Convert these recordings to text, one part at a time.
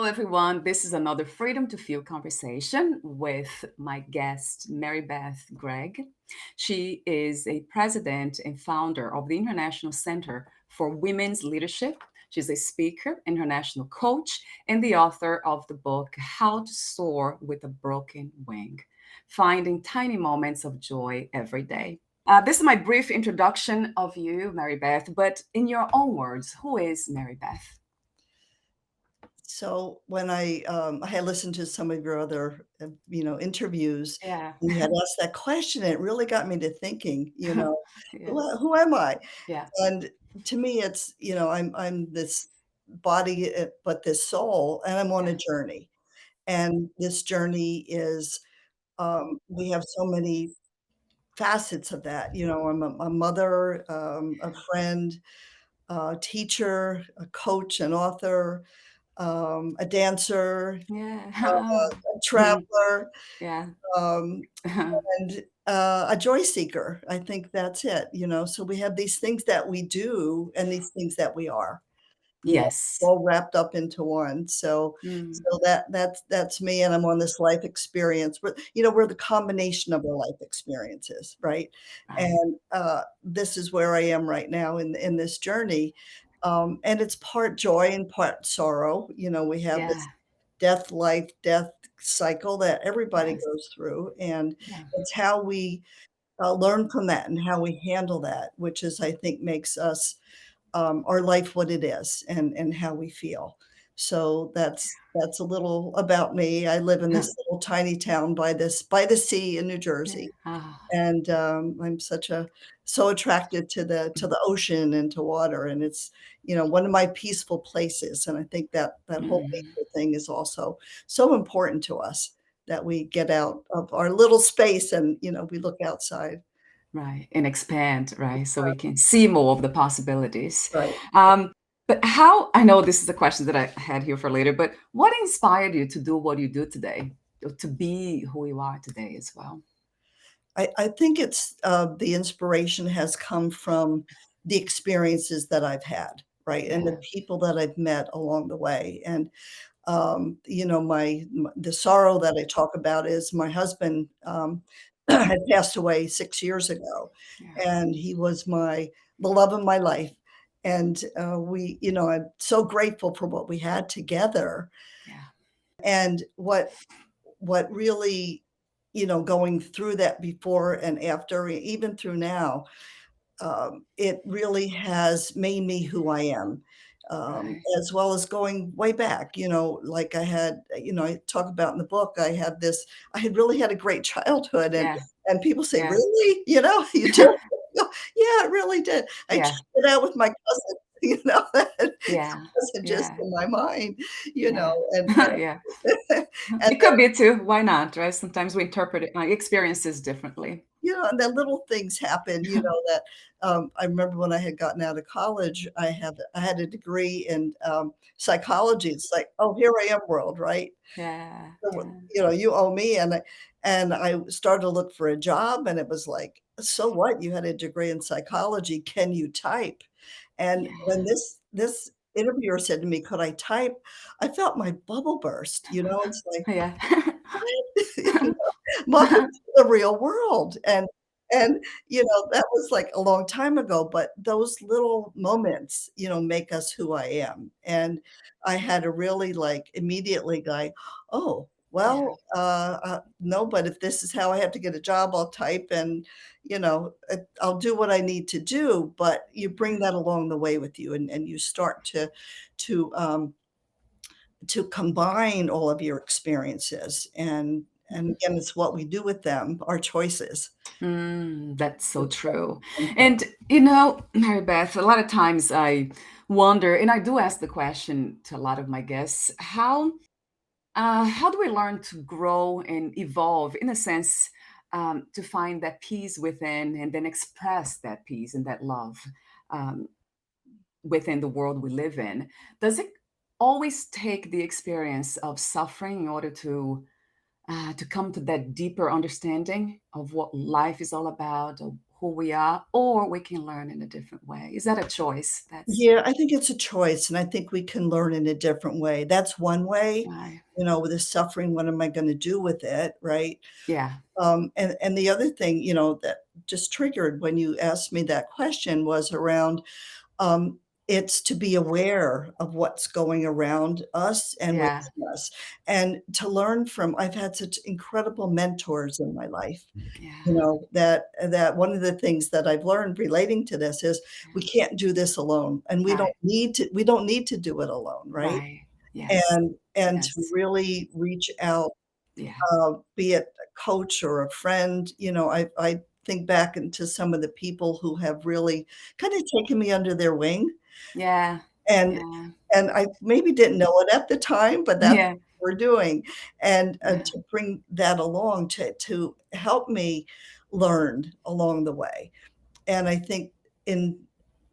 everyone. This is another Freedom to Feel conversation with my guest, Marybeth Gregg. She is a president and founder of the International Center for Women's Leadership. She's a speaker, international coach, and the author of the book, How to Soar with a Broken Wing, Finding Tiny Moments of Joy Every Day. This is my brief introduction of you, Marybeth, but in your own words, who is Marybeth? So when I had listened to some of your other, interviews, Yeah. and you had asked that question, it really got me to thinking, Yeah. who am I? Yeah. And to me, it's, I'm this body, but this soul, and I'm on a Yeah. journey. And this journey is, we have so many facets of that. I'm a mother, a friend, a teacher, a coach, an author, a dancer, Yeah. a traveler, Yeah. um, and, a joy seeker. I think that's it. So we have these things that we do and these things that we are, Yes. all wrapped up into one. So Mm, so that's me, and I'm on this life experience. We're the combination of our life experiences, right? right. And, this is where I am right now in this journey, and it's part joy and part sorrow. We have Yeah. this death cycle that everybody Yes. goes through, and Yeah. it's how we, learn from that and how we handle that, which is, I think, makes us, our life what it is and how we feel. So that's a little about me. I live in this little tiny town by the sea in New Yeah. Jersey, Ah. and, I'm so attracted to the ocean and to water, and it's, one of my peaceful places, and I think that whole Mm, nature thing is also so important to us that we get out of our little space and, we look outside. right. And expand, right? So we can see more of the possibilities. Right. Um, but how, I know this is a question that I had here for later, but what inspired you to do what you do today, to be who you are today as well? I think it's, the inspiration has come from the experiences that I've had, right, and the Yeah. people that I've met along the way, and, the sorrow that I talk about is my husband, had passed away 6 years ago, Yeah. and he was the love of my life, and, I'm so grateful for what we had together, Yeah. and what really, going through that before and after, even through now, it really has made me who I am, Right. as well as going way back, like I talk about in the book, I had really had a great childhood, Yeah. and people say, Yeah. "Really? You did?" Yeah, it really did. I Yeah. checked it out with my cousin, it Yeah. wasn't just Yeah. in my mind, Yeah. and Yeah. and It could be too. Why not, right? Sometimes we interpret it, like, experiences differently. and then little things happen, that, I remember when I had gotten out of college, I had a degree in, psychology. It's like, "Oh, here I am world," right? Yeah. So, Yeah. you owe me, and I started to look for a job, and it was like, "So what? You had a degree in psychology. Can you type?" And when Yeah. this interviewer said to me, "Could I type?" I felt my bubble burst, it's like, Yeah. you welcome to the real world, and, that was, like, a long time ago, but those little moments, make us who I am, and I had to really, like, immediately go, "Oh, Yeah. well, no, but if this is how I have to get a job, I'll type and, I'll do what I need to do," but you bring that along the way with you, and you start to, um to combine all of your experiences, and again, it's what we do with them, our choices. That's so It's so true. important. And, Mary Beth, a lot of times I wonder, and I do ask the question to a lot of my guests, how do we learn to grow and evolve in a sense, to find that peace within and then express that peace and that love um, within the world we live in? Does it always take the experience of suffering in order to come to that deeper understanding of what life is all about, of who we are, or we can learn in a different way. Is that a choice? That's Yeah, I think it's a choice, and I think we can learn in a different way. That's one way, right. with the suffering, what am I gonna do with it, right? Yeah, And the other thing, that just triggered when you asked me that question was around, um, it's to be aware of what's going around us and yeah, within us, and to learn from I've had such incredible mentors in my life, yeah, that one of the things that I've learned relating to this is we yeah. can't do this alone, and Right, we don't need to do it alone, right? right. Yes, And to yes, really reach out, yeah, be it a coach or a friend, I think back into some of the people who have really kinda taken me under their wing, yeah, and yeah, I maybe didn't know it at the time, but that's yeah, what we're doing, and, yeah, to bring that along to help me learn along the way, and I think in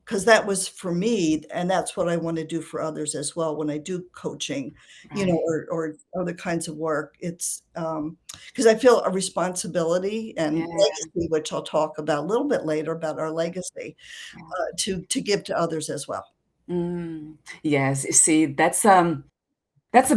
because that was for me, and that's what I wanna do for others as well when I do coaching, right. or other kinds of work. It's, because I feel a responsibility and Yeah, legacy, which I'll talk about a little bit later about our legacy, yeah. to give to others as well. Mm. Yes, you see, that's a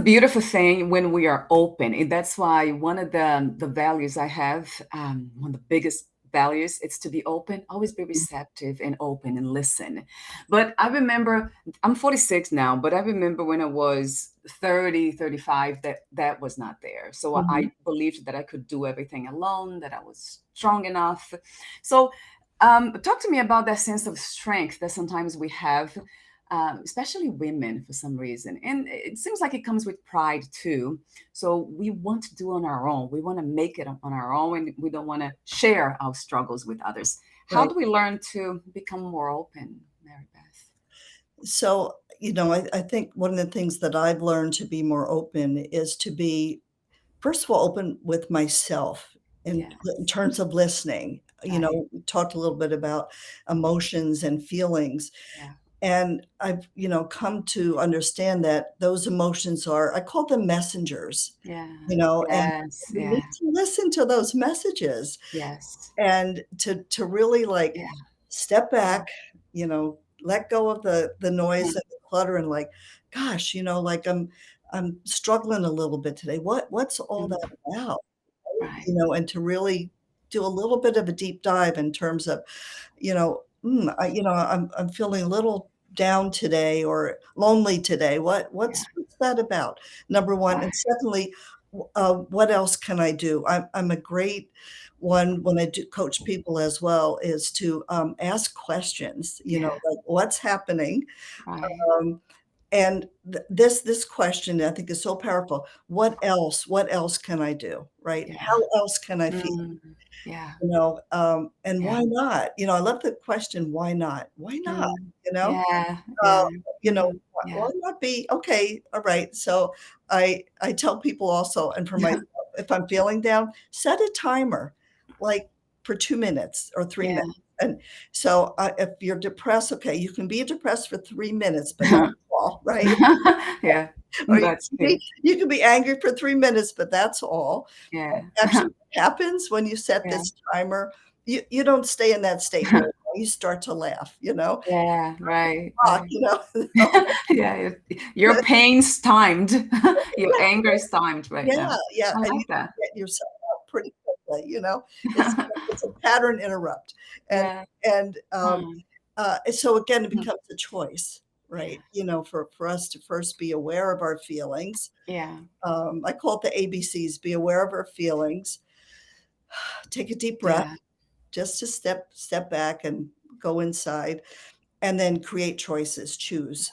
beautiful thing when we are open, and that's why one of the values I have, one of the biggest values, it's to be open, always be receptive and open and listen. But I remember I'm 46 now, but I remember when I was 30, 35, that was not there. So Mhm. I believed that I could do everything alone, that I was strong enough. So talk to me about that sense of strength that sometimes we have, especially women for some reason. And it seems like it comes with pride too. So we want to do on our own. We want to make it on our own, and we don't want to share our struggles with others. How Right. do we learn to become more open, Mary Beth? So, I think one of the things that I've learned to be more open is to be, first of all, open with myself in Yes. terms of listening. Right. We talked a little bit about emotions and feelings, Yeah. and I've, come to understand that those emotions are I call them messengers, Yeah. and Yes. we Yeah. need to listen to those messages Yes. and to really, like, Yeah. step back, let go of the noise Mhm. and the clutter and, like, gosh, like, I'm struggling a little bit today. What's all that Mhm. about? Right. And to really do a little bit of a deep dive in terms of, I'm feeling a little down today or lonely today. Yeah. What's that about? Number 1, Right. and secondly, what else can I do? I'm a great one when I do coach people as well, is to, ask questions, Yeah. like, "What's happening?" Right. Um, and this question I think is so powerful. What else can I do, right? Yeah. How else can I feel? Mm. Yeah. And Yeah. why not? I love the question, "Why not?" Why not? Mm. You know? Yeah. Uh, Yeah. Mhm. why Yeah. not be okay, alright, so I tell people also, and for myself, if I'm feeling down, set a timer, like, for 2 minutes or 3 Yeah. minutes, and so, if you're depressed, okay, you can be depressed for 3 minutes, but that's all, right? Yeah. Or That's good. you can be angry for 3 minutes, but that's all. Yeah. Actually, what happens when you set Yeah. this timer, you don't stay in that state very long, you start to laugh, Yeah, right, talk, right. so Yeah, your pain's timed. Your anger is timed right yeah, now. yeah, I and you like can that. get yourself out pretty quickly, It's a pattern interrupt, and Yeah. and, Mm, so again, it mhm. becomes a choice, Yeah, right? For us to first be aware of our feelings. yeah, I call it the ABCs, be aware of our feelings, take a deep breath, yeah, just to step back and go inside, and then create choices, choose,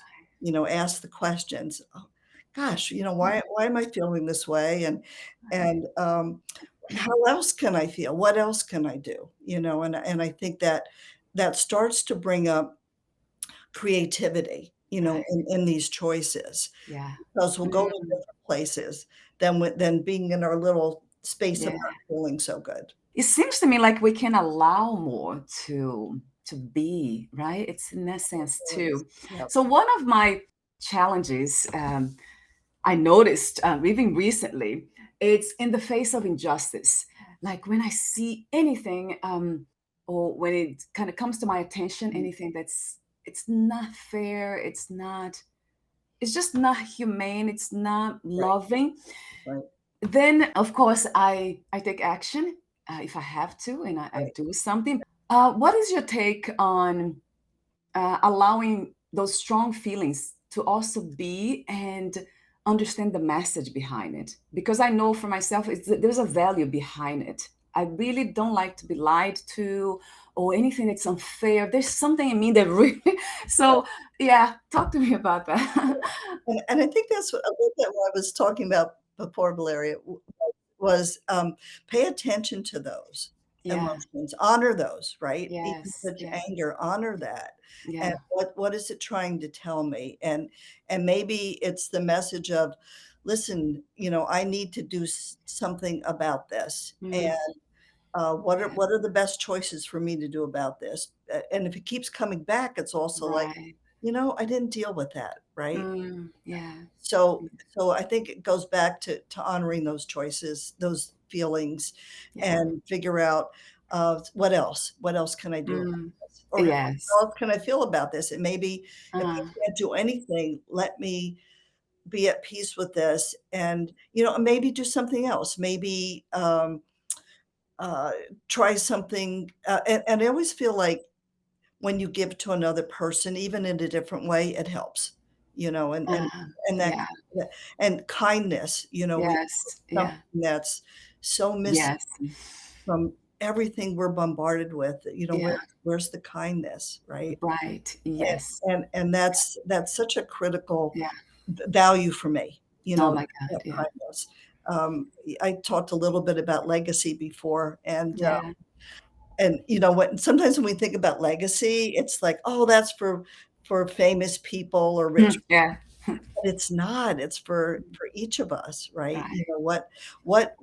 ask the questions. Oh, gosh, mm, why am I feeling this way? right. And how else can I feel? What else can I do? And I think that that starts to bring up creativity, Right, in these choices, yeah. because we'll go to Mm, different places than being in our little space of yeah. not feeling so good. It seems to me like we can allow more to be, right? It's in that sense Yes. too. Yep. So one of my challenges, I noticed, even recently, it's in the face of injustice. Like when I see anything, or when it kind of comes to my attention, Mhm. anything that's it's not fair, it's just not humane, it's not Right, loving, right, then of course I take action if I have to, and I right. do something. What is your take on allowing those strong feelings to also be and understand the message behind it? Because I know for myself, there's a value behind it. I really don't like to be lied to or anything that's unfair. There's something in me that really, so yeah, talk to me about that. And I think that's what a little bit what I was talking about before, Valeria, was, pay attention to those Yeah. emotions, honor those, right? Even if Yes. it's Yeah. anger, honor that, and Yeah. what is it trying to tell me? And maybe it's the message of, "Listen, I need to do something about this, and, Mm, what are yeah. what are the best choices for me to do about this?" And if it keeps coming back, it's also like, Right. I didn't deal with that, right? Mm, yeah. So I think it goes back to honoring those choices, those feelings, Yeah. and figure out, what else? What else can I do about Mm, this? Or yes. how else can I feel about this? And maybe if I Uh, can't do anything, let me be at peace with this and, maybe do something else. Maybe, uh, try something, and I always feel like when you give to another person, even in a different way, it helps, and uh, and that yeah. yeah, and kindness, we Yes. something Yeah. that's so missing Yes. from everything we're bombarded with, Yeah. where's the kindness, right? Right. Yes. And that's such a critical Yeah. value for me, Oh my God. that Yeah. kindness. I talked a little bit about legacy before, Yeah. when sometimes when we think about legacy, it's like, "Oh, that's for famous people or rich," Yeah. but it's not. It's for each of us, right? Right. What what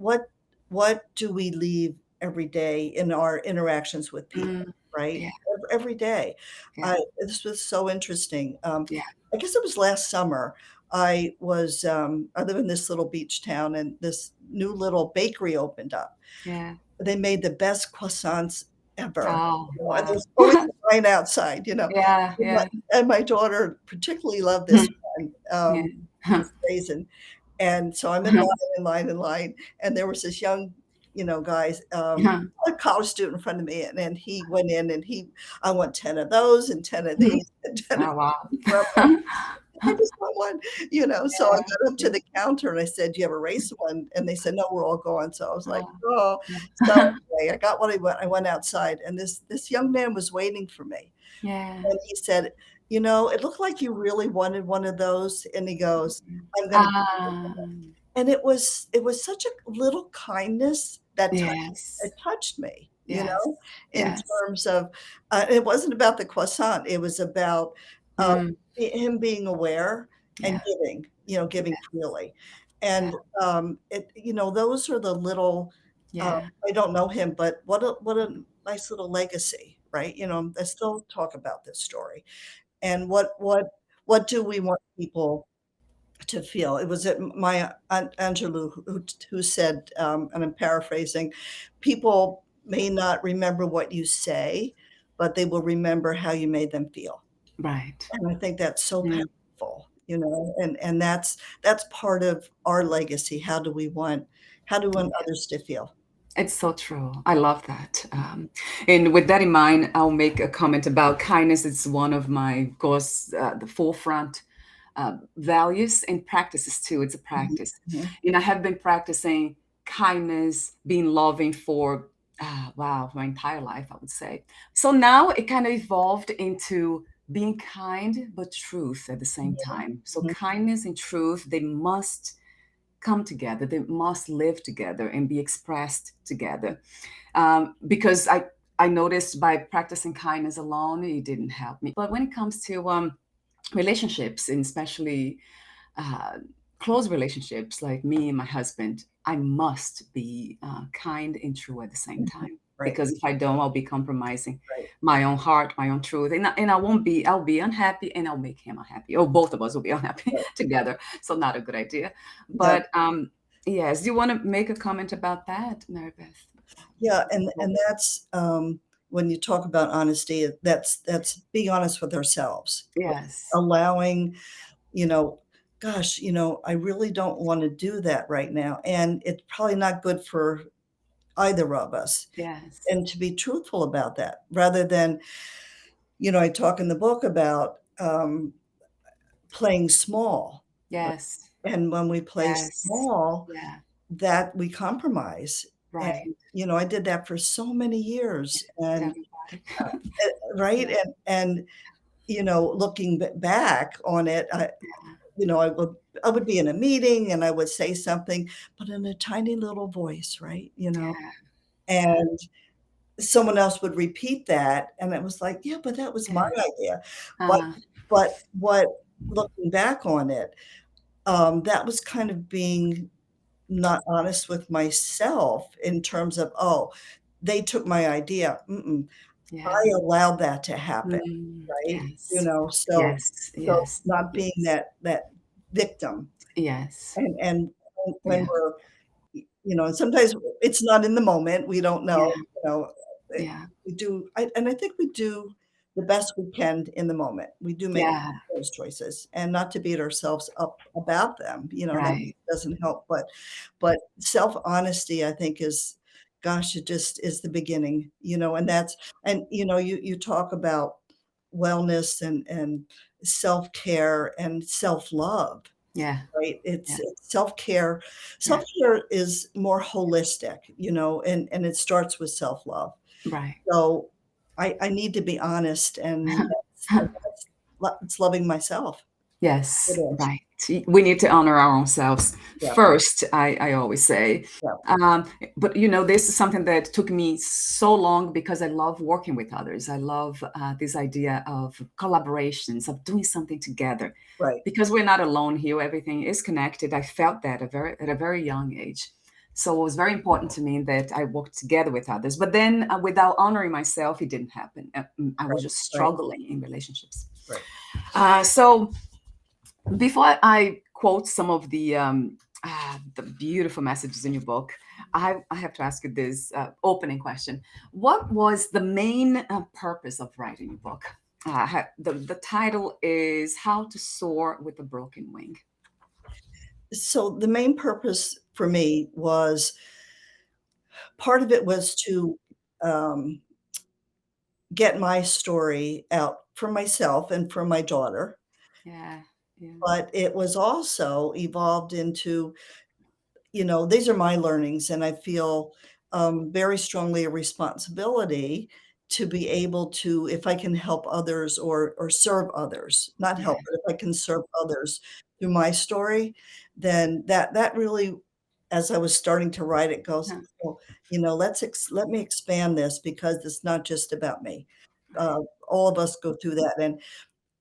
what do we leave every day in our interactions with people, Mm, right? yeah. Every day. Yeah. This was so interesting. Yeah. I guess it was last summer. I live in this little beach town, and this new little bakery opened up. Yeah. They made the best croissants ever, Oh, and wow. there's always a line outside, Yeah. and my Yeah. and my daughter particularly loved this one, Yeah. this raisin, and so I'm in line, in line, in line, and there was this young, guy, a college student in front of me, and then he went in and "I want 10 of those and 10 of these and 10 of" Oh, wow. I just want one, so I Yeah. got up to Yeah. the counter and I said, "Do you have a race one?" And they said, "No, we're all gone." So I was like, Oh, "Oh." So yeah. anyway, I got what I went outside and this young man was waiting for me. Yeah. And he said, "It looked like you really wanted one of those." And he goes, "I'm gonna" Ah, and it was such a little kindness that yes. it touched me, Yes. in Yes. terms of, it wasn't about the croissant, it was about, uh, Mm, him being aware and yeah. giving Yeah. freely. Yeah. And, those are the little, Yeah. I don't know him, but what a nice little legacy, right? I still talk about this story. And what do we want people to feel? It was my Aunt Angelou who said, and I'm paraphrasing, "People may not remember what you say, but they will remember how you made them feel." Right. And I think that's so Mm, powerful, and that's part of our legacy. How do we want yeah. others to feel? It's so true. I love that. And with that in mind, I'll make a comment about kindness. It's one of my, of course, the forefront values and practices too. It's a Mhm, practice. mhm, And I have been practicing kindness, being loving for, wow, my entire life, I would say. So now it kind of evolved into being kind, but truth at the same time. So mhm, kindness and truth, they must come together. They must live together and be expressed together. Because I noticed by practicing kindness alone, it didn't help me. But when it comes to relationships, and especially uh, close relationships like me and my husband, I must be kind and true at the same mhm. time. Right, Because if I don't, I'll be compromising right. my own heart, my own truth, and I won't be. I'll be unhappy, and I'll make him unhappy, or both of us will be unhappy Right. together. So not a good idea. No. But yes, do you want to make a comment about that, Marybeth? Yeah, This and whole- that's, when you talk about honesty, that's being honest with ourselves, Yes. allowing, you know, gosh, I really don't want to do that right now, and it's probably not good for either of us. Yes. And to be truthful about that, rather than, I talk in the book about playing small, right? Yes. And when we play Yes. small, Yeah. that we compromise. And, Right. I did that for so many years, With and everybody. right, Yeah. and looking back on it, I would be in a meeting and I would say something, but in a tiny little voice, right? Yeah. Yeah. And someone else would repeat that, and it was like, "Yeah, but that was my Yeah. idea." But Uh, what looking back on it, that was kind of being not honest with myself in terms of, "Oh, they took my idea. Mm-mm, yeah. I allowed that to happen." Right? Yes. So Yes. so Yes. not being Yes. that victim, Yes. and when Yeah. we're and sometimes it's not in the moment, we don't know, Yeah. you know, eh, Yeah. we do I think we do the best we can in the moment. We do make Yeah. those choices, and not to beat ourselves up about them, that Right. doesn't help, but self-honesty, I think, is gosh, it just is the beginning, and that's and, you talk about wellness and self-care and self-love. Yeah. Right? Yeah. It's self-care. Yeah. Self-care is more holistic, and it starts with self-love. Right. So, I need to be honest, and it's loving myself. It Yes, is. right. We need to honor our own selves Yeah, first, I always say. yeah, Um, but this is something that took me so long because I love working with others. I love this idea of collaborations, of doing something together. right. Because we're not alone here, everything is connected. I felt that at a very young age. So it was very important to me that I worked together with others. But then without honoring myself, it didn't happen. I was Right, just right, struggling in relationships. right. So before I quote some of the beautiful messages in your book, I have to ask you this opening question. What was the main purpose of writing your book? The title is How to Soar with a Broken Wing. So, the main purpose for me was part of it was to, um, get my story out for myself and for my daughter, Yeah, yeah, but it was also evolved into these are my learnings, and I feel, very strongly a responsibility to be able to, if I can help others or serve others, not yeah, help, but if I can serve others through my story, then that really, as I was starting to write it, goes, huh, "Well, let me expand this because it's not just about me." right, All of us go through that, and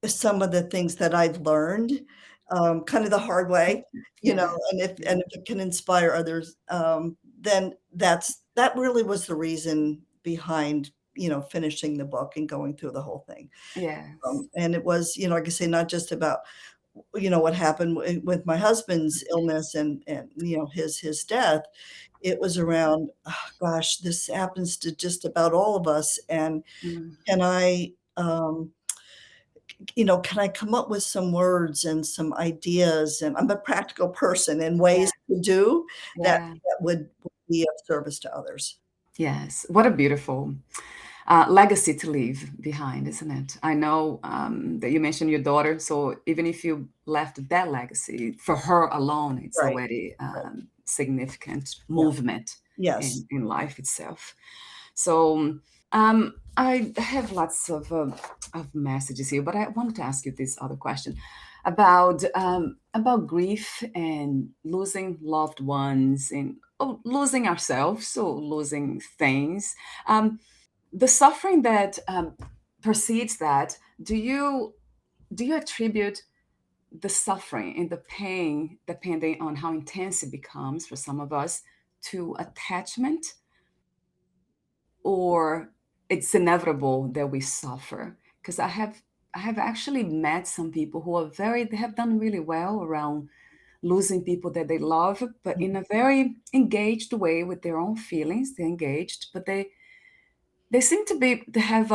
some of the things that I've learned, kind of the hard way, yeah, yeah, and if it can inspire others, then that really was the reason behind, finishing the book and going through the whole thing. yes, And it was, like I say, not just about, what happened with my husband's illness and his death. It was around, oh gosh, this happens to just about all of us, and mm, can I, can I come up with some words and some ideas? And I'm a practical person, and yeah, ways to do that yeah, that would be of service to others. yes. What a beautiful legacy to leave behind, isn't it? I know that you mentioned your daughter, so even if you left that legacy for her alone, it's Right, already right. significant Yeah. movement Yes. in life itself. So I have lots of messages here, but I wanted to ask you this other question about grief and losing loved ones and losing ourselves or losing things. The suffering that precedes that, do you attribute the suffering and the pain, depending on how intense it becomes for some of us, to attachment, or it's inevitable that we suffer? Because I have actually met some people who they have done really well around losing people that they love, but in Mhm. a very engaged way with their own feelings. They're engaged, but they seem to have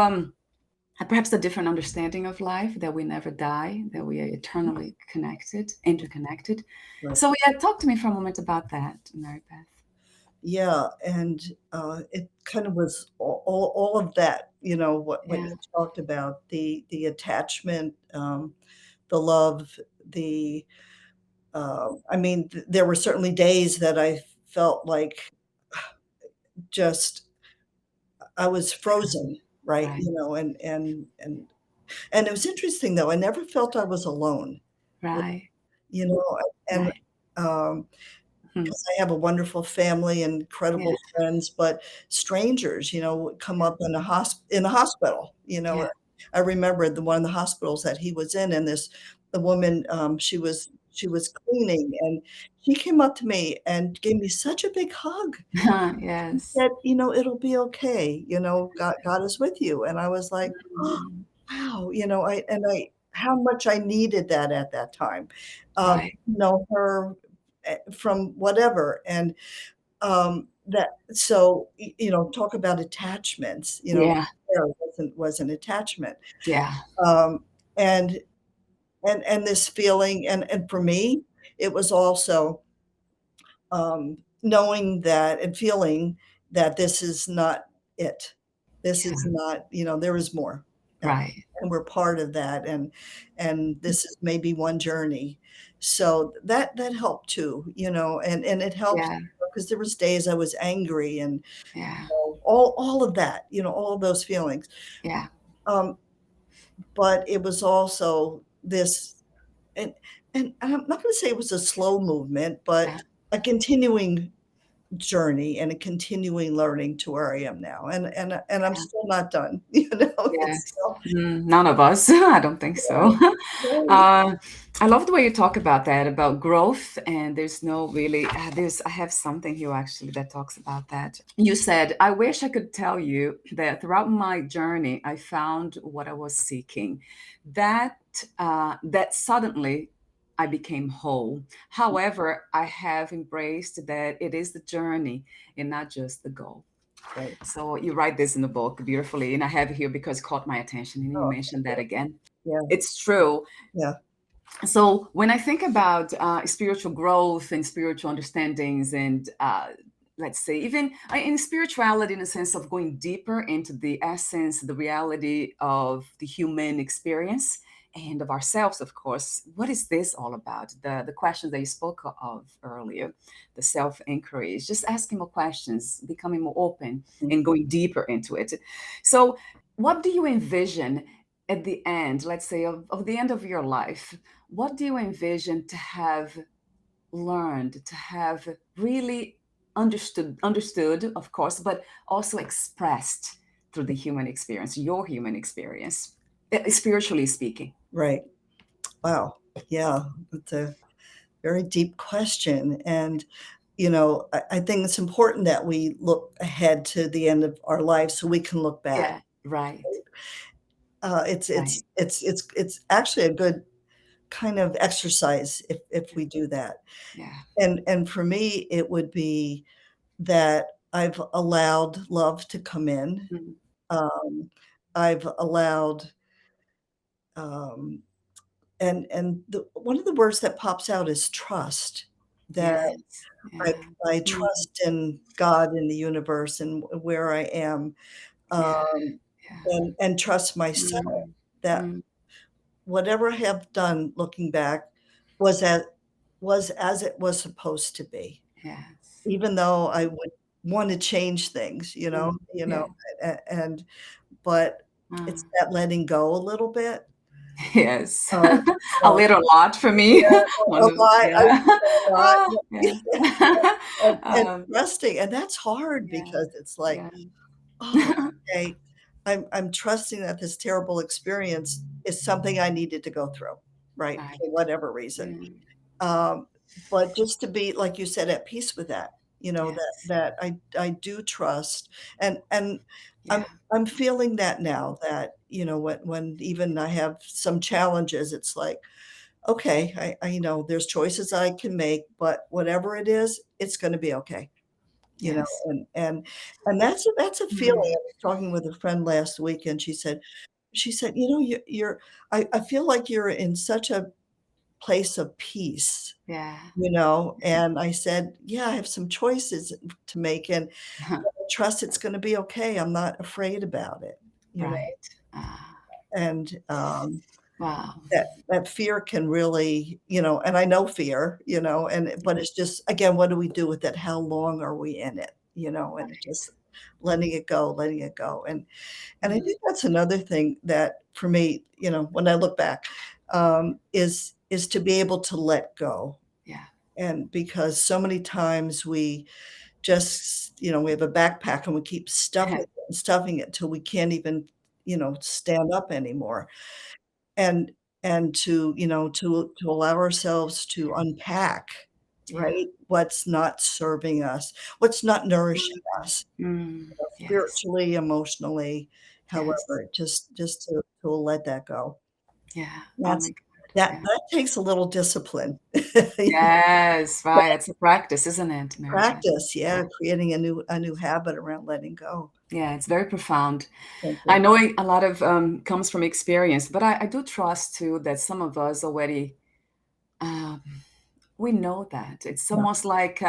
perhaps a different understanding of life, that we never die, that we are eternally connected, interconnected. Right. So yeah, talk to me for a moment about that, Mary Beth. Yeah, and, it kind of was all of that, you know, what Yeah. you talked about, the attachment, the love, the, I mean, there were certainly days that I felt like just I was frozen, right? Right. You know, and it was interesting though, I never felt I was alone, Right. you know, and, Right. um Hmm. 'cause I have a wonderful family and Yeah. incredible friends, but strangers, you know, would come Yeah. up in the hospital, you know, Yeah. I remember the one of the hospitals that he was in, and the woman, she was cleaning, and she came up to me and gave me such a big hug. She Yes. said, "You know, it'll be okay, you know, God is with you," and I was like, "Oh, Mm. wow," you know, I how much I needed that at that time. Right. You know, her, from whatever, and, that so, you know, talk about attachments, you know, Yeah. there was an attachment, Yeah. um, and and this feeling, and for me, it was also knowing that and feeling that this is not it. This is Yeah. not, you know, there is more, Right. and we're part of that, and this is maybe one journey. So that helped too, you know, and it helped Yeah. because there was days I was angry and Yeah. all of that, you know, all of those feelings. Yeah. Um, but it was also this, and I'm not gonna say it was a slow movement, but Yeah. a continuing journey and a continuing learning to where I am now, and I'm Yeah. still not done, you know, it's Yes. still None of us. I don't think right, so. right, Uh, I love the way you talk about that, about growth, and there's no really, I have something here actually that talks about that. You said, I wish I could tell you that throughout my journey, I found what I was seeking. That, that suddenly I became whole. However, I have embraced that it is the journey and not just the goal. right. So you write this in the book beautifully, and I have it here because it caught my attention, and you Oh, mentioned that again. yeah, It's true. yeah, So when I think about spiritual growth and spiritual understandings, and let's say even in spirituality, in the sense of going deeper into the essence, the reality of the human experience and of ourselves, of course, what is this all about? The questions that you spoke of earlier, the self inquiries, just asking more questions, becoming more open, mm, and going deeper into it. So, what do you envision at the end, let's say, of the end of your life? What do you envision to have learned, to have really understood, of course, but also expressed through the human experience, your human experience, spiritually speaking? right. Wow, yeah, that's a very deep question, and, you know, I think it's important that we look ahead to the end of our lives so we can look back. Yeah, right, right. It's actually a good kind of exercise if we do that. Yeah. And for me, it would be that I've allowed love to come in. Mhm. Um, I've allowed, um, and the one of the words that pops out is trust, that Yes. I Yeah. I Mm. trust in God, in the universe, and where I am, Yeah. um, Yeah. and trust myself Mm. that Mm. whatever I have done looking back was as was as it was supposed to be. Yes. Even though I would wanna change things, Mm. you know, Yeah. and but it's Mm. that letting go a little bit. Yes. Um, A uh, little lot for me. yeah, One a of lot, I would yeah. say a lot, Ah, yeah. and Um, trusting, and that's hard yeah, because it's like, yeah. "Oh, okay, I'm trusting that this terrible experience is something I needed to go through," right, Right. for whatever reason. Yeah. Um, but just to be, like you said, at peace with that, you know, Yes. that I do trust, and I'm Yeah. I'm feeling that now that, you know, when even I have some challenges, it's like, "Okay, you know, there's choices I can make, but whatever it is, it's gonna be okay." Yes. and that's a feeling. Mm, I was talking with a friend last week, and she said, "You know, you're I feel like you're in such a place of peace." yeah. And I said, "Yeah, I have some choices to make, and I trust it's gonna be okay. I'm not afraid about it." You know, Right. Ah, and, wow. that fear can really, and I know fear, but it's just, again, what do we do with it? How long are we in it? And Right. just letting it go. And I Mm, think that's another thing that for me, when I look back, is to be able to let go. yeah. And because so many times we just, we have a backpack and we keep stuffing it and stuffing it till we can't even, stand up anymore. And to allow ourselves to unpack, Yeah. right? What's not serving us, what's not nourishing us, Yes. spiritually, emotionally, Yes. however, just to let that go. Yeah. Oh my That's God. that Yeah. that takes a little discipline. Yes. Right. But It's a practice, isn't it, Marybeth? practice, Yeah. yeah, creating a new habit around letting go. Yeah. It's very profound. Thank I you. know a lot of comes from experience, but I do trust too that some of us already um, we know that. It's Yeah, almost like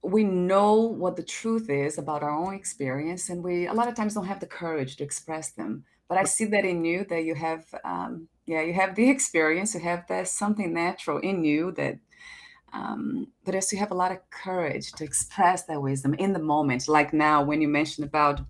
we know what the truth is about our own experience, and we a lot of times don't have the courage to express them. But I see that in you that you have, yeah, you have the experience, you have that something natural in you that, but also you have a lot of courage to express that wisdom in the moment. Like now, when you mentioned about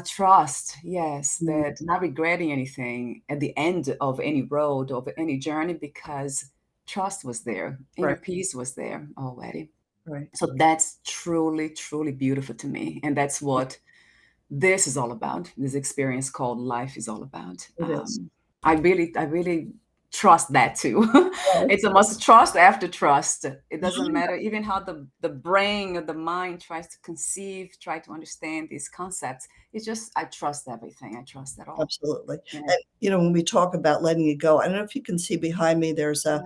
trust, yes, mm, that not regretting anything at the end of any road, of any journey, because trust was there, inner right, peace was there already. right. So that's truly, truly beautiful to me. And that's what this is all about. This experience called life is all about. It is. I really trust that too. Yes, It's almost trust after trust. It doesn't matter even how the brain or the mind tries to conceive, try to understand these concepts. It's just I trust everything. I trust that all. absolutely. Yeah. And, when we talk about letting it go, I don't know if you can see behind me, there's Yeah. a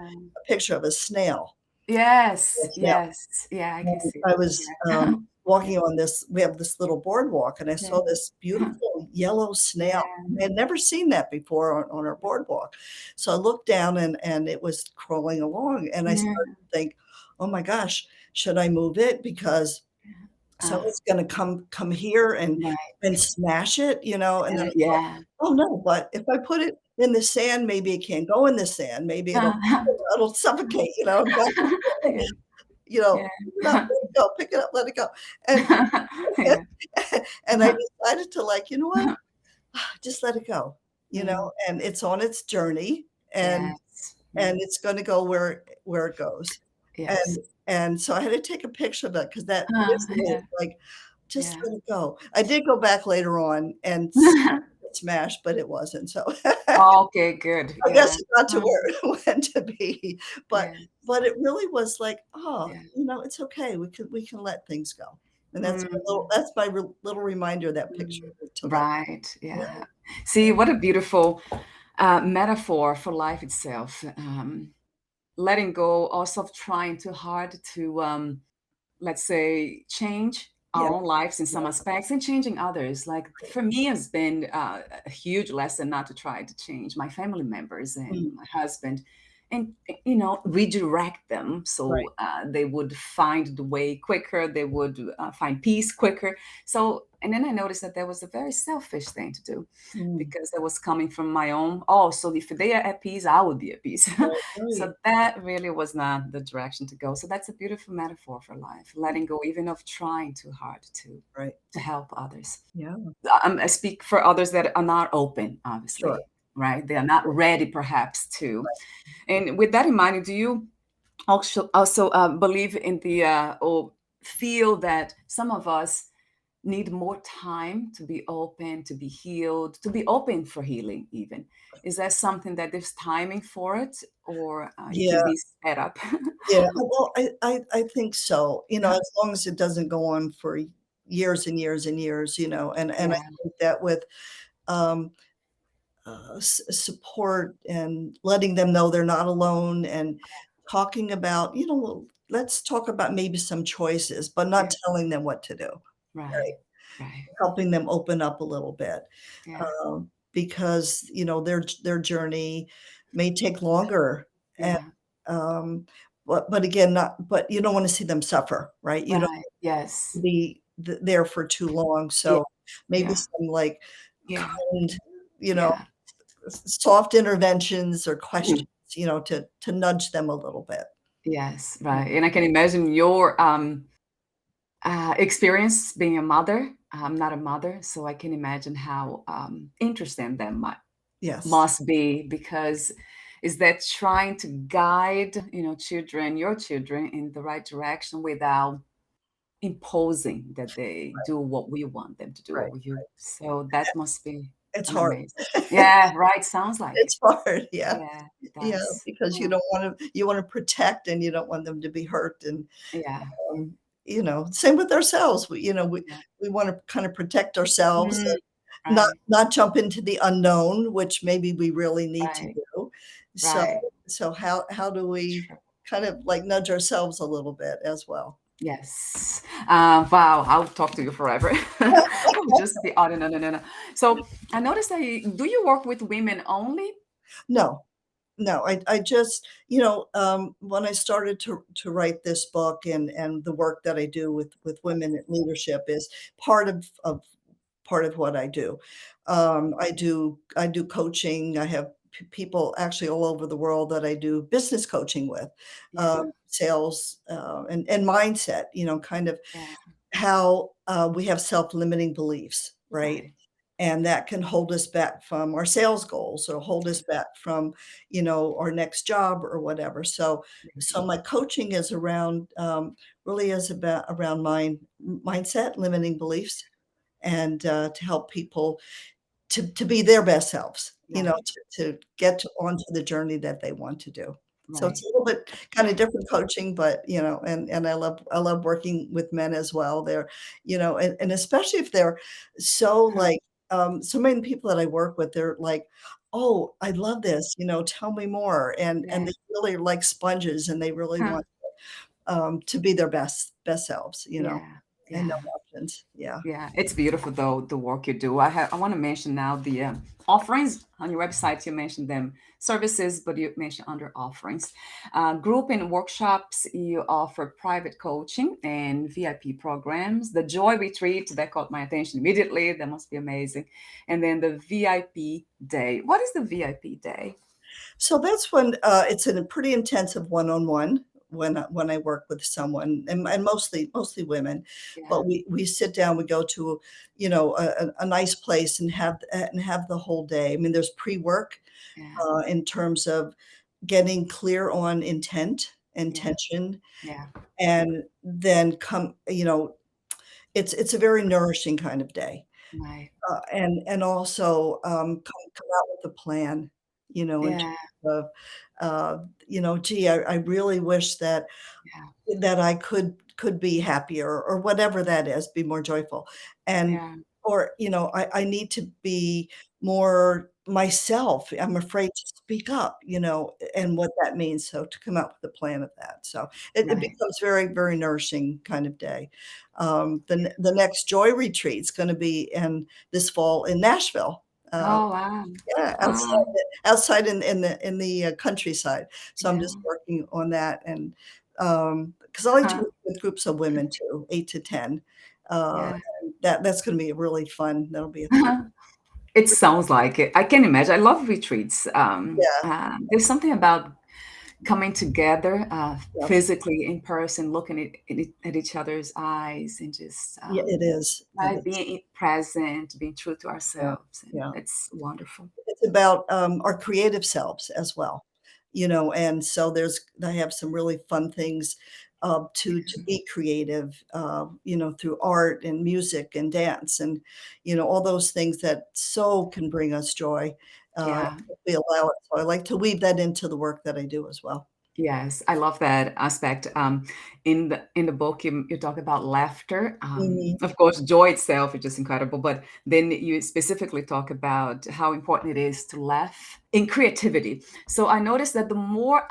picture of a snail. A Yes. snail. Yes. Yeah, I can And see I that. was, Yeah. walking on this we have this little boardwalk, and I Yeah. saw this beautiful yellow snail. Yeah. I had never seen that before on our boardwalk. So I looked down, and it was crawling along, and I Yeah. started to think, "Oh my gosh, should I move it? Because Ah, someone's gonna come here right. and smash it," and then I thought, Yeah. "Oh, no, but if I put it in the sand, maybe it can't go in the sand, maybe it'll suffocate," God Yeah. Yeah. pick it up, let it go, pick it up, let it go, and Yeah. and I decided to, like, "You know what? Just let it go," Mm, and it's on its journey, yes. and Mm, it's gonna go where it goes, yes. and so I had to take a picture of that because that visually, Yeah, it's like, "Just yeah. let it go." I did go back later on and see it smashed, but it wasn't, so Okay, good. I guess Yeah. it got to where Mm, it went to be, but yes. it really was like, "Oh, Yeah. it's okay, we can let things go." And Mm, that's my little reminder, that picture mm. to let Right. yeah, Yeah. See, what a beautiful metaphor for life itself. Letting go, also of trying too hard to let's say, change yeah, our own lives in some yeah, aspects and changing others. Like for me, has been a huge lesson not to try to change my family members mm, and my husband, and redirect them right, so they would find the way quicker. They would find peace quicker. So, and then I noticed that that was a very selfish thing to do mm, because that was coming from my own. Oh, so if they are at peace, I would be at peace. right, right, So that really was not the direction to go. So that's a beautiful metaphor for life, letting go even of trying too hard right, to help others. yeah, I speak for others that are not open, sure, obviously, right? They are not ready, perhaps, to. And with that in mind, do you also believe in the or feel that some of us need more time to be open, to be healed, to be open for healing, even? Is that something that there's timing for it, or it can yeah. be sped up? Yeah, well, I think so, as long as it doesn't go on for years and years and years, and I Yeah, think that with, um, support and letting them know they're not alone and talking about, well, let's talk about maybe some choices, but Yeah. not telling them what to do, Right. right? Right. Helping them open up a little bit, Yeah. because, their journey may take longer, and, Yeah. um, but again, not but you don't wanna see them suffer, right? You don't Right. Yes. be there for too long, Yeah. so maybe Yeah. some, like, Yeah. kind, you know, Yeah. soft interventions or questions, Mhm. to nudge them a little bit. Yes. Yeah. Right. And I can imagine your experience being a mother. I'm not a mother, so I can imagine how interesting that Yes. must be because is that trying to guide your children in the right direction without imposing that they do what we want them to do Right. over you. So that must be It's an hard. amazing. Yeah, right. Sounds like it. It's hard, yeah. Yeah, it Yeah, does. because Wow. you wanna protect and you don't want them to be hurt, and, Yeah, same with ourselves. yeah. We wanna kinda protect ourselves Mm, and right, not jump into the unknown, which maybe we really need to right, do. So right. how do we True. kind of, like, nudge ourselves a little bit as well? Yes. Wow, I'll talk to you forever. I'll just be on and on and on. So I noticed that do you work with women only? No. No, I just, when I started to write this book, and the work that I do with women in leadership is part of what I do. I do coaching. I have people actually all over the world that I do business coaching with, Yeah, sales, and mindset, kind of yeah, how, we have self-limiting beliefs, right? right. And that can hold us back from our sales goals or hold us back from, our next job or whatever. So my coaching is really is about around mindset, limiting beliefs, and, to help people to be their best selves, Right, to get onto the journey that they want to do. So it's right. a little bit kinda different coaching, but, and I love working with men as well. And especially if they're so, Huh, like, so many people that I work with, they're like, "Oh, I love this, tell me more." And yeah. they really are like sponges, and they really Huh, want, to be their best selves, yeah, and no yeah. options. Yeah. Yeah, it's beautiful though, the work you do. I want to mention now the offerings on your website. You mentioned them services, but you mentioned under offerings. Group and workshops, you offer private coaching and VIP programs. The Joy Retreat, that caught my attention immediately. That must be amazing. And then the VIP Day. What is the VIP Day? So that's when, it's a pretty intensive one-on-one when I work with someone, and mostly women, Yeah, but we sit down, we go to, a nice place, and have the whole day. I mean, there's pre-work, yeah, in terms of getting clear on yeah, intention, yeah. and then it's a very nourishing kind of day. Right. And also, come out with a plan, in terms Yeah, of, "Gee, I really wish that yeah, I could be happier," or whatever that is, be more joyful, and yeah, or, I need to be more myself. I'm afraid to speak up, and what that means, so to come up with a plan of that. So it right. becomes very, very nourishing kind of day. The next Joy Retreat's gonna be in this fall in Nashville. Uh, Oh, wow. yeah, Wow. outside in the countryside. So I'm just Yeah. working on that, and, 'cause I like to Huh. work with groups of women too, 8 to 10. Yeah. And that's gonna be really fun. That'll be a 3. It sounds like it. I can imagine. I love retreats. Yeah, There's something about coming together yeah. physically in person, looking at each other's eyes, and just Yeah, it is, it right, is. being present, being true to Yeah, ourselves, and yeah. it's wonderful. It's about, our creative selves as well, and so I have some really fun things, to be creative, through art and music and dance, and, all those things that so can bring us joy, Yeah. if we allow it. So I like to weave that into the work that I do as well. Yes, I love that aspect. In the book, you talk about laughter. Mhm. Of course, joy itself is just incredible, but then you specifically talk about how important it is to laugh in creativity. So I noticed that the more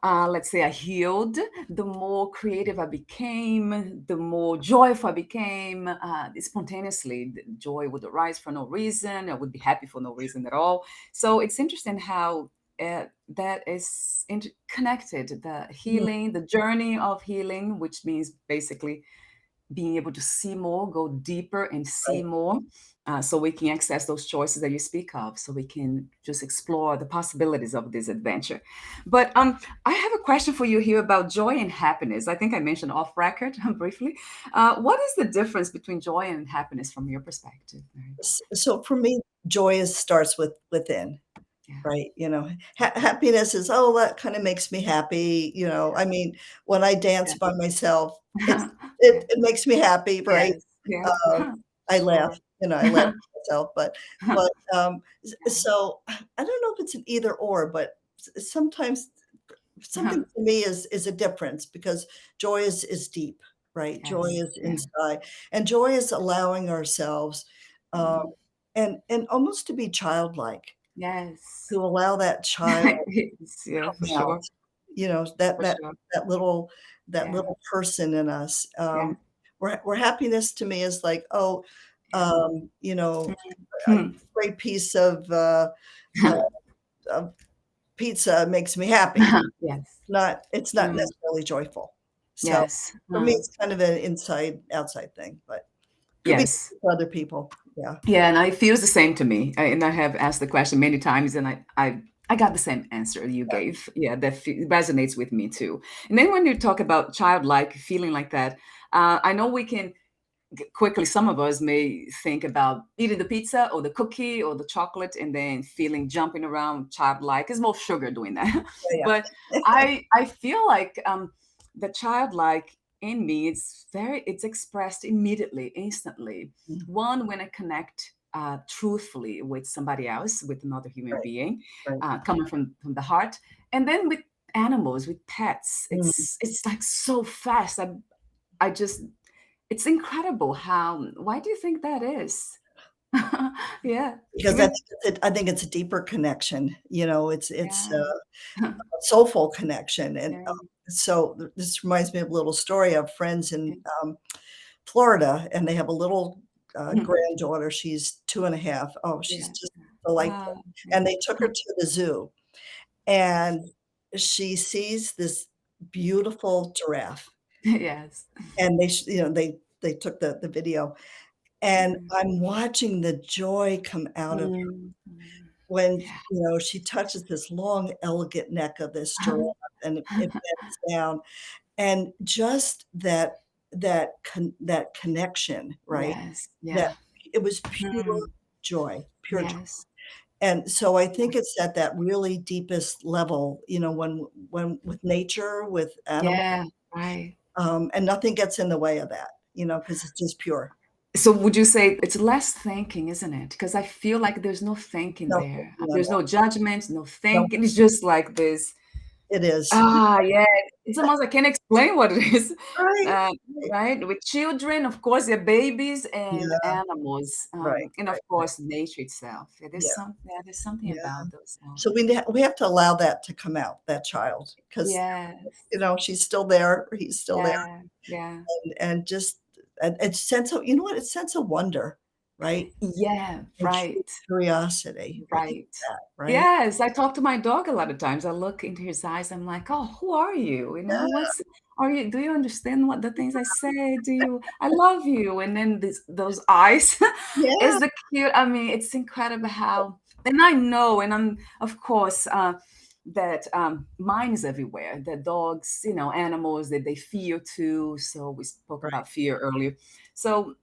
let's say I healed, the more creative I became, the more joyful I became. Spontaneously, the joy would arise for no reason. I would be happy for no reason at all. So it's interesting how that is connected. The Mhm. healing, the journey of healing, which means basically being able to see more, go deeper and see Right. more, so we can access those choices that you speak of, so we can just explore the possibilities of this adventure. But I have a question for you here about joy and happiness. I think I mentioned off record briefly. What is the difference between joy and happiness from your perspective, Mary Beth? So for me, joy starts within. Yeah. Right, happiness is, "Oh, that kinda makes me happy," I mean, when I dance Yeah. by myself, it's Yeah. it makes me happy, right? Yes. Yeah. Um, I laugh, Sure. I laugh at myself, but, Yeah. so, I don't know if it's an either or, but sometimes something for me is a difference because joy is deep, right? Joy Yes. is Yeah. inside, and joy is allowing ourselves, um, Mm. and almost to be childlike. Yes. To allow that child Yes, yeah, for come out, sure, that for sure. that little Yeah, person in us, yeah, where happiness to me is like, oh, yeah. a Mhm. great piece of pizza makes me happy. Yes. It's not Mm, necessarily joyful. So, yes, for me, it's kind of an inside outside thing, but could be yes. for other people. Yeah, Yeah, and it feels the same to me, and I have asked the question many times, and I got the same answer you yeah. gave. Yeah, that resonates with me too. And then when you talk about childlike feeling like that, I know we can quickly, some of us may think about eating the pizza or the cookie or the chocolate and then feeling jumping around childlike. It's more sugar doing that. Yeah, But I feel like the childlike in me, it's expressed immediately, instantly. yeah. Mm, One, when I connect truthfully with somebody else, with another human right, being, right. coming from the heart. And then with animals, with pets, Mm. it's like so fast. I just it's incredible how why do you think that is? Yeah, Because even I think it's a deeper connection, it's yeah. a soulful connection, and, Yeah, so this reminds me of a little story of friends yeah. in, Florida, and they have a little, Mhm. granddaughter, she's 2.5. Oh, she's Yeah. just delightful, Ah, and yeah. they took her to the zoo, and she sees this beautiful giraffe, Yes. and they took the video, and Mhm. I'm watching the joy come out of Mm, mm. when, Yeah. she touches this long, elegant neck of this giraffe, and it bends down, and just that connection, right? Yes. That Yeah. it was pure Mm. pure joy, Yes. and so I think it's at that really deepest level, when with nature, with animals, Yeah, right. and nothing gets in the way of that, because it's just pure. So would you say it's less thinking, isn't it? Because I feel like there's no thinking No there. thinking on There's that. no judgment, no No, thinking. It's just like this. it is. Ah, yeah. It's almost I can't explain what it is. Right, Uh, right. right? With children, of course, they're babies and Yeah, animals, right, and of right, right. course, nature itself. Yeah, There's something yeah. about those So we have to allow that to come out, that child, because Yes. she's still there, or he's still there, Yeah. Yeah. and just a sense of a sense of wonder, right? Yeah. And Right. curiosity, right? Right. That, right? Yes, I talk to my dog a lot of times. I look into his eyes. I'm like, "Oh, who are you? Yeah, What's are you? Do you understand what the things I say? Do you? I love you." And then those eyes is yeah, the cute. I mean, it's incredible how. And I know, and I'm of course that mine is everywhere. That dogs, animals that they fear too. So we spoke right, about fear earlier. So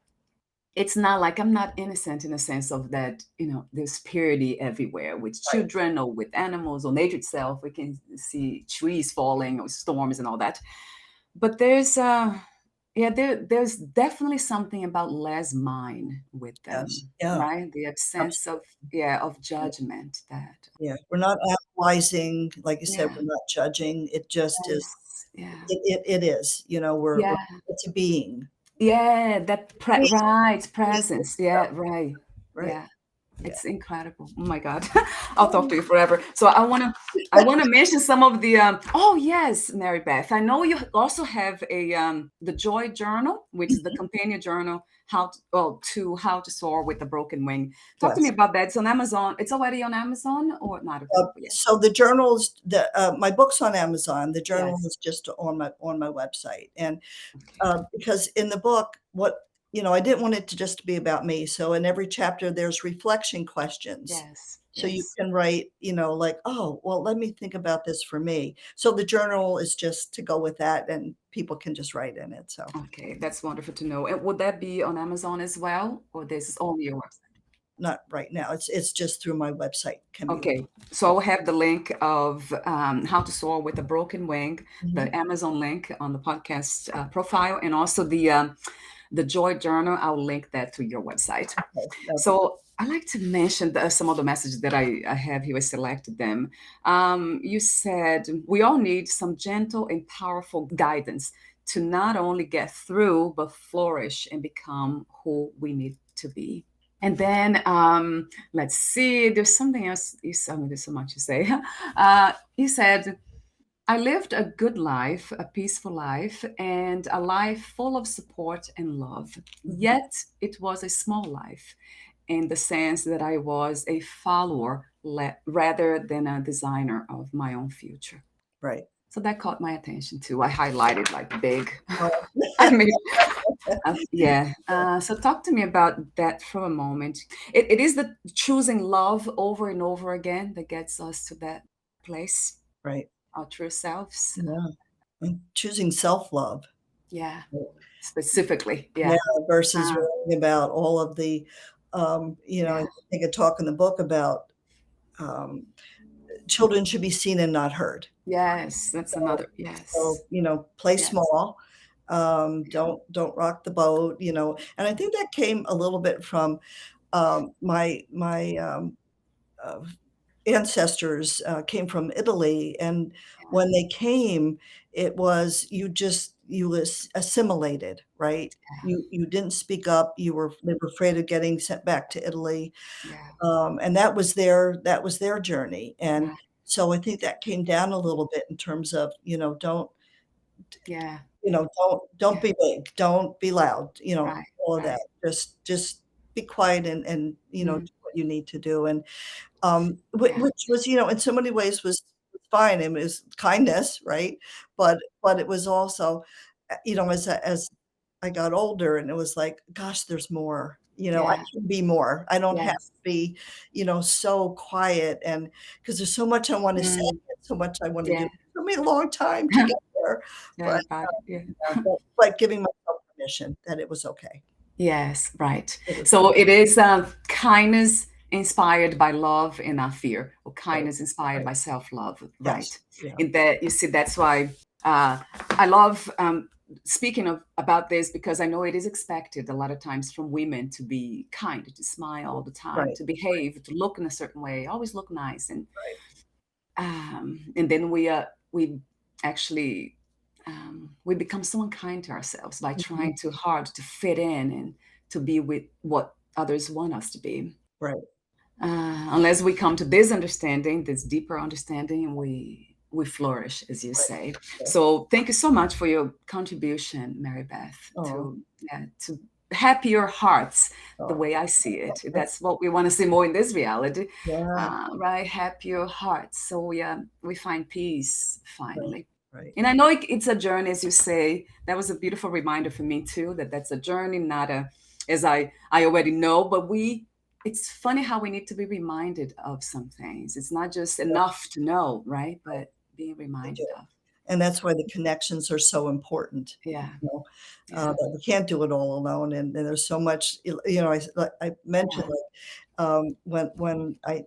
it's not like I'm not innocent in a sense of that, there's purity everywhere with right, children or with animals or nature itself. We can see trees falling or storms and all that. But there's definitely something about less mind with yes, them, yeah, right? The absence of, absolutely, of judgment that, yeah. We're not analyzing, like you said, yeah, we're not judging, it just is yes, yeah, it is, we're yeah, it's a being. yeah, Being, right, being, presence. yeah, Yeah, right. right. Yeah. Yeah. It's incredible. Oh my God. I'll talk to you forever. So I wanna mention some of the oh yes, Mary Beth. I know you also have a the Joy Journal, which is the companion journal how to soar with a broken wing. Talk to me Yes. about that. It's on Amazon. It's already on Amazon or not available yet? So the journals, my book's on Amazon. The journal Yes. is just on my website, and Okay. because in the book, I didn't want it to just be about me. So in every chapter, there's reflection questions. Yes. So you Yes. can write, like, oh, well, let me think about this for me. So the journal is just to go with that, and people can just write in it. So Okay, that's wonderful to know. And would that be on Amazon as well, or this is only your website? not right now. It's just through my website can be. Okay, so I'll have the link of How to Soar with a Broken Wing, Mhm. the Amazon link on the podcast profile, and also the Joy Journal. I'll link that to your website. Okay, that'd be So I like to mention some of the messages that I have here. I selected them. You said we all need some gentle and powerful guidance to not only get through, but flourish and become who we need to be. And then let's see, there's something else. You said, there's so much to say. You said, I lived a good life, a peaceful life, and a life full of support and love. Mhm. Yet it was a small life in the sense that I was a follower rather than a designer of my own future. Right. So that caught my attention too. I highlighted like big. Well, I mean, yeah. So talk to me about that for a moment. It is the choosing love over and over again that gets us to that place, right. our true selves. Yeah. And choosing self-love. Yeah, specifically. Yeah, Yeah. versus Uh, worrying about all of the, I yeah. take a talk in the book about, um, children should be seen and not heard. Yes. That's So another. Yes. so, play Yes. small, don't rock the boat, and I think that came a little bit from, my, uh, ancestors, came from Italy, and Yeah. when they came, it was you assimilated, right? You didn't speak up, they were afraid of getting sent back to Italy, Yeah. and that was their journey, and Right. so I think that came down a little bit in terms of, don't Yeah. don't Yeah. be big, don't be loud, Right. all of that. Right. Just be quiet and, Mm, do what you need to do, and yeah. which was, in so many ways was fine, and it was kindness, right? But it was also, as I got older and it was like, gosh, there's more, I Yeah. can be more. I don't have Yes. to be, so quiet, and because there's so much I wanna say Mm, and so much I wanna do. yeah. It took me a long time to get there, but, Everybody. Yeah. but giving myself permission that it was okay. Yes, right. It was So it is kindness inspired by love and not fear, or right, kindness inspired right. by self-love, right? Yes, yeah, In that, you see, that's why I love speaking about this because I know it is expected a lot of times from women to be kind, to smile all the time, right, to behave, to look in a certain way, always look nice, right, and then we actually we become so unkind to ourselves by mhm, trying too hard to fit in and to be with what others want us to be. right, Unless we come to this understanding, this deeper understanding, we flourish, as you right, say. yeah. So thank you so much for your contribution, Mary Beth, Aw, to happier hearts, the aw, way I see it. that's That's what we want to see more in this reality, yeah, right? Happier hearts. So we find peace right, finally. right. And I know it's a journey, as you say. That was a beautiful reminder for me too. That's a journey, not a, as I already know. But it's funny how we need to be reminded of some things. It's not just Yeah, enough to know, right? But being they do, reminded of. and that's why the connections are so important, Yeah, you know, yeah, that we can't do it all alone, and there's so much, I mentioned, yeah, when I,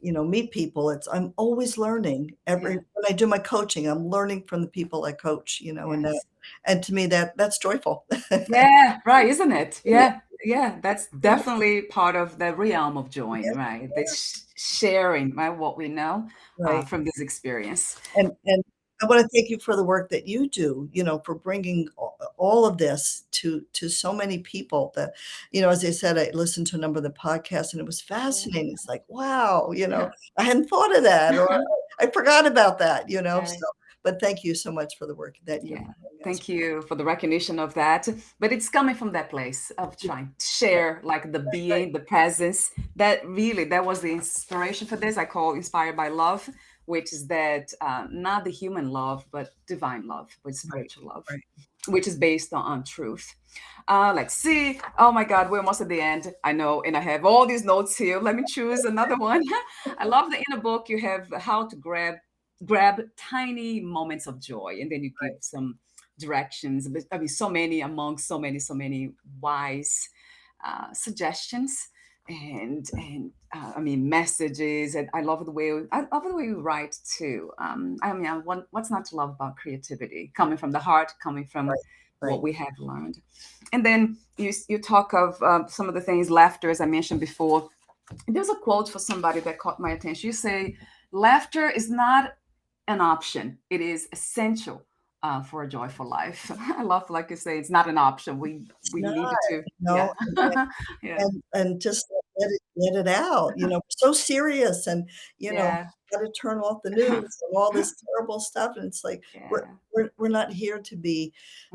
yeah, meet people, I'm always learning. yeah. When I do my coaching, I'm learning from the people I coach, Yes. and to me, that's joyful. Yeah, right, isn't it? Yeah, yeah, that's definitely part of the realm of joy, Yeah, right? This sharing, right, what we know right. from this experience. And I wanna thank you for the work that you do, for bringing all of this to so many people that, as I said, I listened to a number of the podcasts, and it was fascinating. It's like, wow, I hadn't thought of that, or I forgot about that, Right. so but thank you so much for the work that you're Yeah. doing as Thank you for the recognition of that. But it's coming from that place of well. trying to Right, share like the right, being, the presence. That was the inspiration for this. I call inspired by love, which is that not the human love, but divine love, with right, spiritual love, right, which is based on truth. Let's see. Oh my God, we're almost at the end. I know, and I have all these notes here. Let me choose another one. I love that in a book you have how to grab tiny moments of joy, and then you give right. some directions. But I mean, so many among so many wise suggestions and I mean messages. And I love the way you write too. I mean, what's not to love about creativity? Coming from the heart, coming from Right, what right. we have learned. And then you talk of some of the things, laughter, as I mentioned before. There's a quote for somebody that caught my attention. You say, laughter is not an option, it is essential for a joyful life. I love, like you say, it's not an option. It's We not, need it to, you yeah. know, Yeah, and just let it out, so serious and, yeah, gotta turn off the news and all this terrible stuff, and it's like, we're yeah, we're not here to be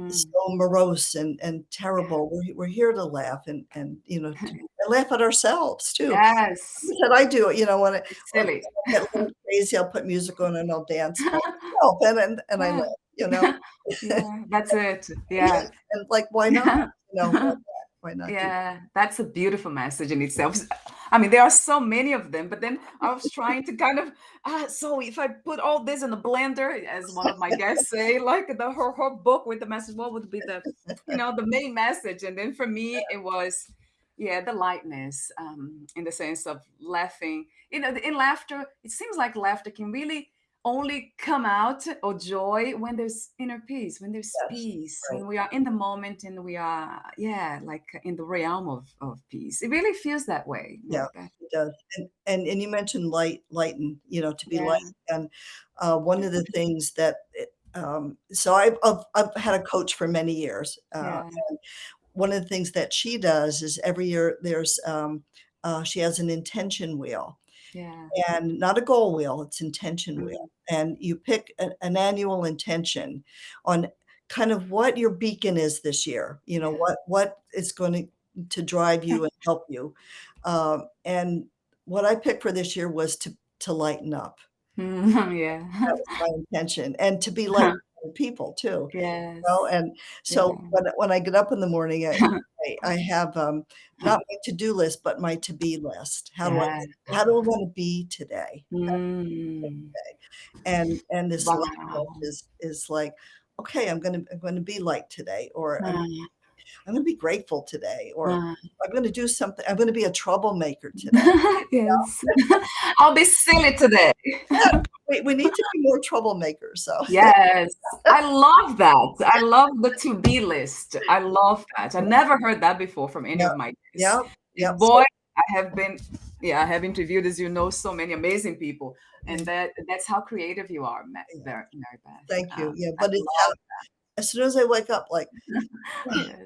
so mm, morose and yeah. terrible. We're here to laugh and, and laugh at ourselves too. Yes, Said I do it, it's when silly. I get a little crazy, I'll put music on and I'll dance by myself, and I Yeah, laugh, you know? yeah, that's it. Yeah, Yeah. and, like, why not? Why not? Why not do Yeah, that's a beautiful message in itself. I mean, there are so many of them, but then I was trying to kind of, so if I put all this in a blender, as one of my guests say, like her book with the message, what would be the main message? And then for me, it was, yeah, the lightness, in the sense of laughing. In laughter, it seems like laughter can really only come out or joy when there's inner peace, when there's Yes, peace, right. when we are in the moment and we are, yeah, like in the realm of peace. It really feels that way, Yeah, Mary Beth. it does, and you mentioned lighten, to be light, Yeah, and, one of the things that so I've had a coach for many years, yeah, and one of the things that she does is every year she has an intention wheel, yeah. and not a goal wheel, it's intention Mm, wheel, and you pick an annual intention on kind of what your beacon is this year, yeah. what is going to drive you and help you, and what I picked for this year was to lighten up. That Yeah. was my intention, and to be like other people too, Yes. and Yeah. so when I get up in the morning, I have, not my to-do list, but my to-be list. Yeah. How do I wanna be today? Mm. And this lightness Wow. is like, "Okay, I'm gonna be light today," or Ah, I'm gonna be grateful today," or ah. I'm gonna be a troublemaker today. Yes. I'll be silly today. Yeah, we need to be more troublemakers, so Yes, I love that. I love the to be list. I love that. I never heard that before from any yeah, of my guests. yeah, yeah, And boy, so I have been, yeah, I have interviewed, as you know, so many amazing people, and yeah, that's how creative you are, yeah, Mary Beth. thank you, yeah, I but it's love as soon as I wake up, like, yes,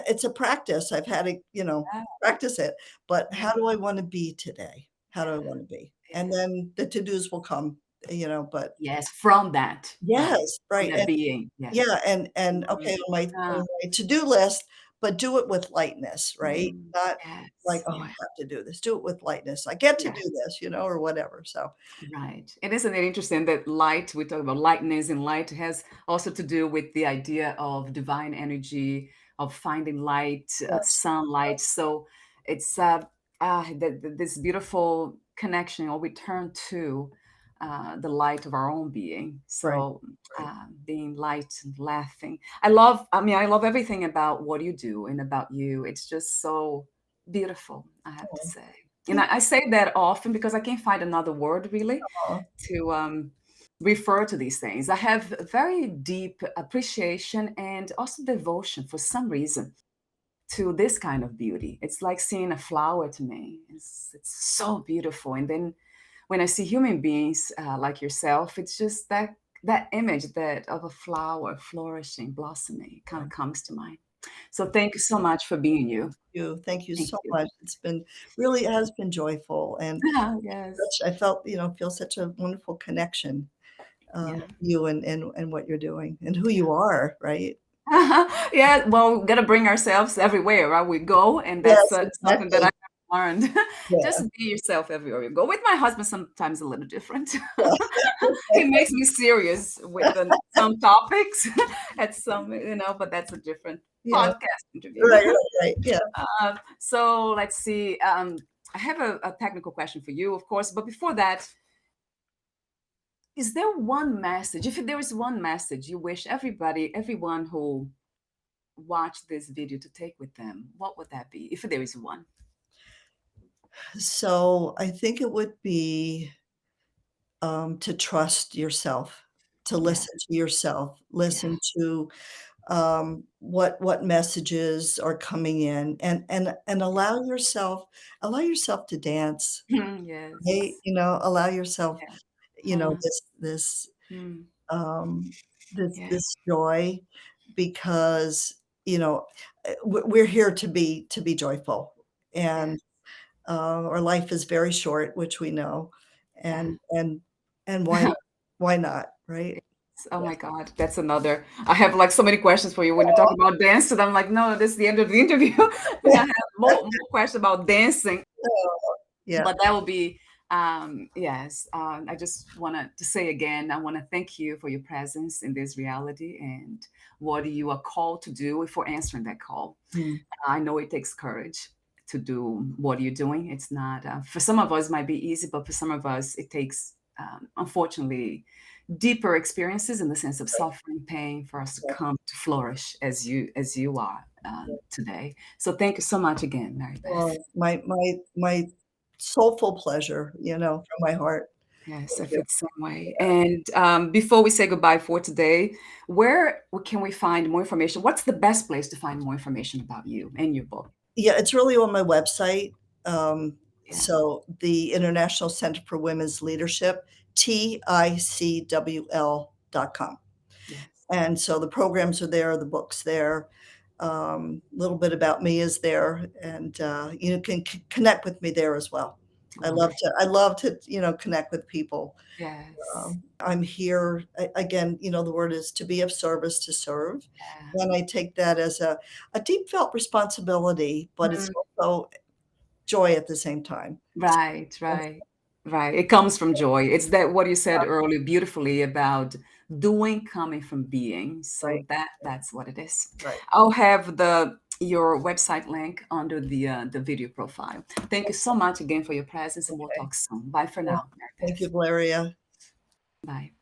it's a practice. I've had to, yeah, practice it, but yeah, how do I wanna be today? How do I wanna be? And yeah. then the to-dos will come, but Yes, from that, right? yes, From right, that and being, yes. yeah, and Mhm. okay, Ah, on my to-do list, but do it with lightness, right? mm, Not like, yes, "Oh, I yeah, have to do this." Do it with lightness. I get to yeah. do this, or whatever, so Right. And isn't it interesting that light, we talk about lightness, and light has also to do with the idea of divine energy, of finding light, yes, sunlight. So it's this beautiful connection, or we turn to the light of our own being. right, So right. being light and laughing. I love everything about what you do and about you. It's just so beautiful, I have to Oh, say. And thank I say that often because I can't find another word really aw, to refer to these things. I have very deep appreciation and also devotion for some reason to this kind of beauty. It's like seeing a flower to me. It's so beautiful. And then when I see human beings like yourself, it's just that. that image that of a flower flourishing, blossoming kind of comes to mind. So thank you so much for being you. Thank you Thank so you. much. It's been really it has been joyful, and Yes. such I felt, feel such a wonderful connection, Yeah. you and what you're doing and who you are, right? Yeah, well, we gotta bring ourselves everywhere, right? We go, and that's Yes, something that exactly. I learned. Yeah, Just be yourself everywhere you go. With my husband, sometimes a little different. He yeah. makes me serious with some topics at some, but that's a different Yeah, podcast interview. right, right, right, yeah. So let's see. I have a technical question for you, of course, but before that, is there one message? If there is one message you wish everyone who watch this video to take with them, what would that be, if there is one? So, I think it would be, to trust yourself, to Yeah, listen to yourself, yeah. listen to, what messages are coming in, and allow yourself to dance, right? Yes. Allow yourself, Yeah. you know, Huh. this this, Mm. um, this Yeah. this joy because, we're here to be joyful, Yeah. and, our life is very short, which we know, and Yeah. and and why not, right? Oh Yeah. my God, that's another. I have like so many questions for you when you talk about dance. And I'm like, no, this is the end of the interview. And I have more questions about dancing. Yeah, But that will be yes, I just wanted to say again, I want to thank you for your presence in this reality and what you are called to do for answering that call. mm, I know it takes courage to do what you're doing. It's not for some of us it might be easy, but for some of us it takes unfortunately deeper experiences in the sense of suffering, pain, for us to yeah. come to flourish as you are today. So thank you so much again, Mary Beth. Oh, my soulful pleasure, from my heart. Yes, I Thank you. feel the same way. And before we say goodbye for today, where can we find more information? What's the best place to find more information about you and your book? Yeah, it's really on my website. Yeah, So the International Center for Women's Leadership, TICWL.com. yes, And so the programs are there, the book's there. A little bit about me is there, and you can connect with me there as well. I love wonderful. to I love to, connect with people. Yes, I'm here again, the word is to be of service, to serve. yeah. And I take that as a deep felt responsibility, but it's Mm, also joy at the same time. right, So right, right. It comes from joy. It's that what you said earlier beautifully about doing coming from being. right, So that's what it is. right. I'll have the your website link under the video profile. Thank you so much again for your presence, and we'll Okay. talk soon. Bye for Well, now, Mary thank you, Beth. Valeria. Bye.